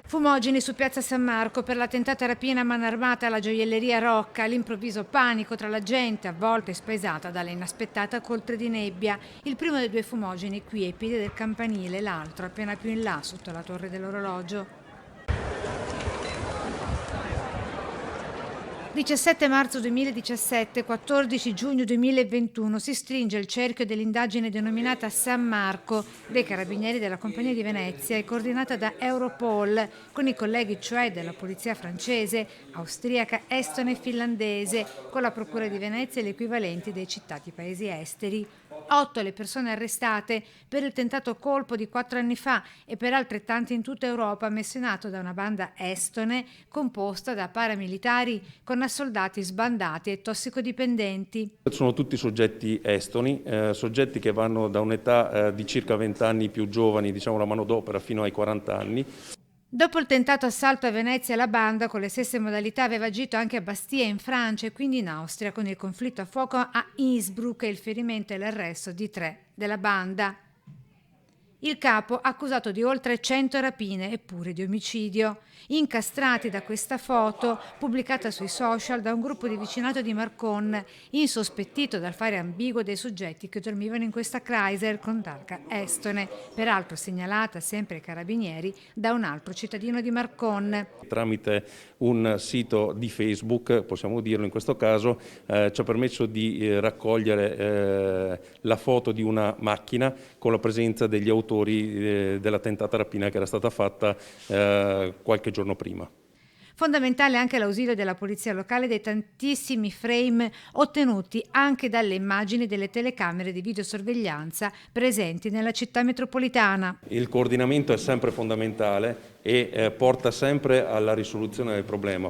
Fumogeni su piazza San Marco per la tentata rapina a mano armata alla gioielleria Rocca, all'improvviso panico tra la gente, avvolta e spaesata dalle inaspettate coltre di nebbia. Il primo dei due fumogeni qui ai piedi del campanile, l'altro appena più in là sotto la torre dell'orologio. 17 marzo 2017, 14 giugno 2021 si stringe il cerchio dell'indagine denominata San Marco dei Carabinieri della Compagnia di Venezia e coordinata da Europol con i colleghi cioè della polizia francese, austriaca, estone e finlandese, con la Procura di Venezia e gli equivalenti dei citati paesi esteri. 8 le persone arrestate per il tentato colpo di 4 anni fa e per altrettante in tutta Europa messo in atto da una banda estone composta da paramilitari con soldati sbandati e tossicodipendenti. Sono tutti soggetti estoni, soggetti che vanno da un'età di circa 20 anni più giovani, diciamo la manodopera, fino ai 40 anni. Dopo il tentato assalto a Venezia, la banda, con le stesse modalità, aveva agito anche a Bastia in Francia e quindi in Austria, con il conflitto a fuoco a Innsbruck e il ferimento e l'arresto di 3 della banda. Il capo accusato di oltre 100 rapine e pure di omicidio, incastrati da questa foto pubblicata sui social da un gruppo di vicinato di Marcon, insospettito dal fare ambiguo dei soggetti che dormivano in questa Chrysler con targa estone, peraltro segnalata sempre ai carabinieri da un altro cittadino di Marcon. Tramite un sito di Facebook, possiamo dirlo in questo caso, ci ha permesso di raccogliere la foto di una macchina con la presenza degli autori della tentata rapina che era stata fatta qualche giorno prima. Fondamentale anche l'ausilio della polizia locale dei tantissimi frame ottenuti anche dalle immagini delle telecamere di videosorveglianza presenti nella città metropolitana. Il coordinamento è sempre fondamentale e porta sempre alla risoluzione del problema.